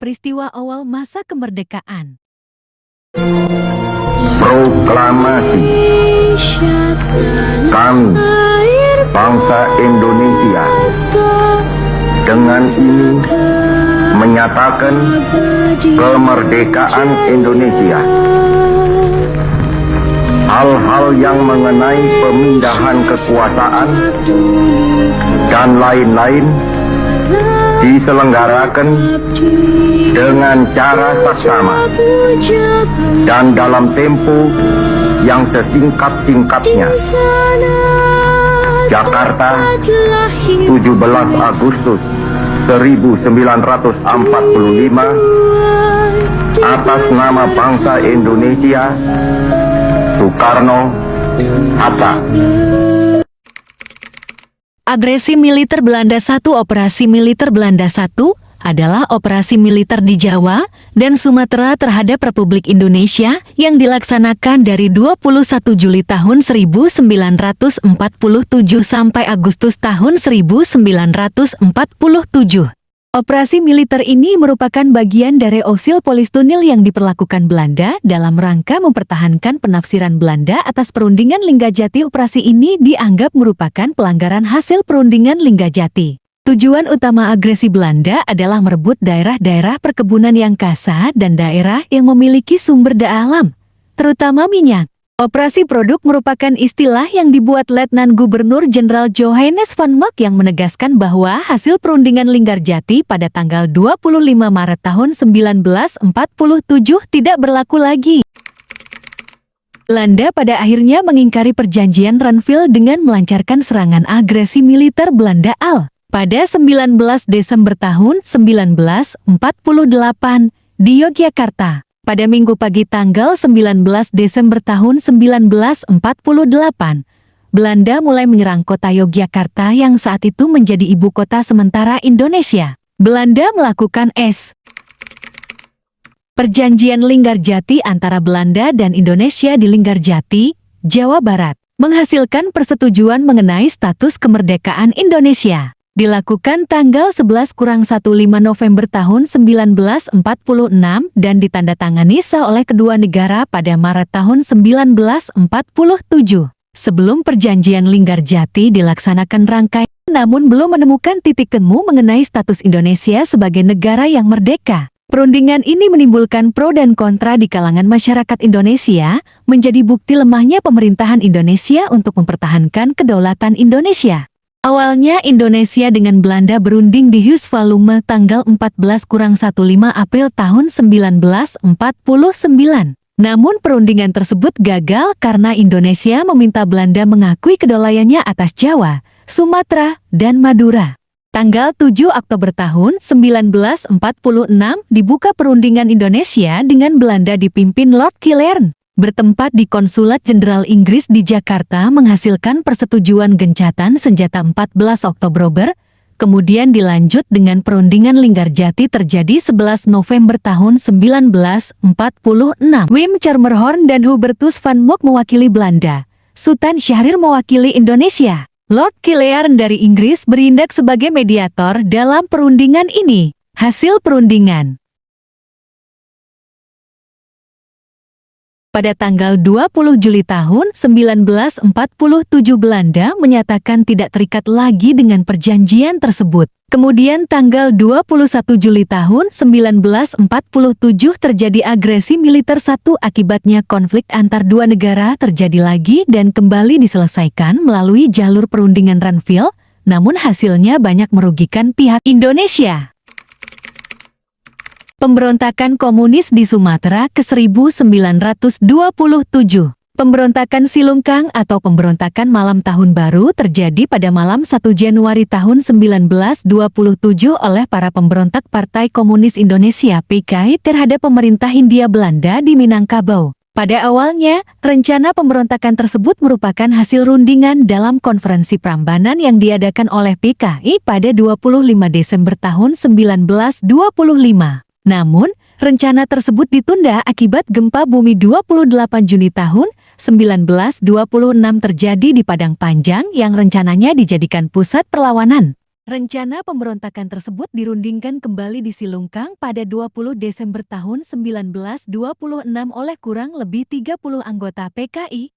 peristiwa awal masa kemerdekaan. Proklamasi. Kami, bangsa Indonesia, dengan ini menyatakan kemerdekaan Indonesia. Hal-hal yang mengenai pemindahan kekuasaan dan lain-lain diselenggarakan dengan cara saksama dan dalam tempo yang sesingkat-singkatnya. Jakarta, 17 Agustus 1945, atas nama bangsa Indonesia, Soekarno, Hatta. Agresi militer Belanda I. Operasi militer Belanda I adalah operasi militer di Jawa dan Sumatera terhadap Republik Indonesia yang dilaksanakan dari 21 Juli tahun 1947 sampai Agustus tahun 1947. Operasi militer ini merupakan bagian dari Osil Polistunil yang diperlakukan Belanda dalam rangka mempertahankan penafsiran Belanda atas perundingan Linggajati. Operasi ini dianggap merupakan pelanggaran hasil perundingan Linggajati. Tujuan utama agresi Belanda adalah merebut daerah-daerah perkebunan yang kasa dan daerah yang memiliki sumber daya alam, terutama minyak. Operasi Produk merupakan istilah yang dibuat Letnan Gubernur Jenderal Johannes van Mack yang menegaskan bahwa hasil perundingan Linggarjati pada tanggal 25 Maret tahun 1947 tidak berlaku lagi. Belanda pada akhirnya mengingkari perjanjian Renville dengan melancarkan serangan agresi militer Belanda pada 19 Desember tahun 1948 di Yogyakarta. Pada Minggu pagi tanggal 19 Desember tahun 1948, Belanda mulai menyerang kota Yogyakarta yang saat itu menjadi ibu kota sementara Indonesia. Belanda melakukan Perjanjian Linggarjati antara Belanda dan Indonesia di Linggarjati, Jawa Barat, menghasilkan persetujuan mengenai status kemerdekaan Indonesia. Dilakukan tanggal 11-15 November tahun 1946 dan ditandatangani oleh kedua negara pada Maret tahun 1947. Sebelum perjanjian Linggarjati dilaksanakan rangkaian, namun belum menemukan titik temu mengenai status Indonesia sebagai negara yang merdeka. Perundingan ini menimbulkan pro dan kontra di kalangan masyarakat Indonesia, menjadi bukti lemahnya pemerintahan Indonesia untuk mempertahankan kedaulatan Indonesia. Awalnya Indonesia dengan Belanda berunding di Husvalume tanggal 14-15 April tahun 1949. Namun perundingan tersebut gagal karena Indonesia meminta Belanda mengakui kedaulatannya atas Jawa, Sumatera, dan Madura. Tanggal 7 Oktober tahun 1946 dibuka perundingan Indonesia dengan Belanda dipimpin Lord Killearn. Bertempat di Konsulat Jenderal Inggris di Jakarta menghasilkan persetujuan gencatan senjata 14 Oktober, kemudian dilanjut dengan perundingan Linggarjati terjadi 11 November tahun 1946. Wim Charmerhorn dan Hubertus van Mook mewakili Belanda, Sultan Syahrir mewakili Indonesia. Lord Killearn dari Inggris berindak sebagai mediator dalam perundingan ini. Hasil perundingan. Pada tanggal 20 Juli tahun 1947 Belanda menyatakan tidak terikat lagi dengan perjanjian tersebut. Kemudian tanggal 21 Juli tahun 1947 terjadi agresi militer akibatnya konflik antar dua negara terjadi lagi dan kembali diselesaikan melalui jalur perundingan Renville, namun hasilnya banyak merugikan pihak Indonesia. Pemberontakan komunis di Sumatera ke 1927. Pemberontakan Silungkang atau pemberontakan malam tahun baru terjadi pada malam 1 Januari tahun 1927 oleh para pemberontak Partai Komunis Indonesia (PKI) terhadap pemerintah Hindia Belanda di Minangkabau. Pada awalnya, rencana pemberontakan tersebut merupakan hasil rundingan dalam konferensi Prambanan yang diadakan oleh PKI pada 25 Desember tahun 1925. Namun, rencana tersebut ditunda akibat gempa bumi 28 Juni tahun 1926 terjadi di Padang Panjang yang rencananya dijadikan pusat perlawanan. Rencana pemberontakan tersebut dirundingkan kembali di Silungkang pada 20 Desember tahun 1926 oleh kurang lebih 30 anggota PKI.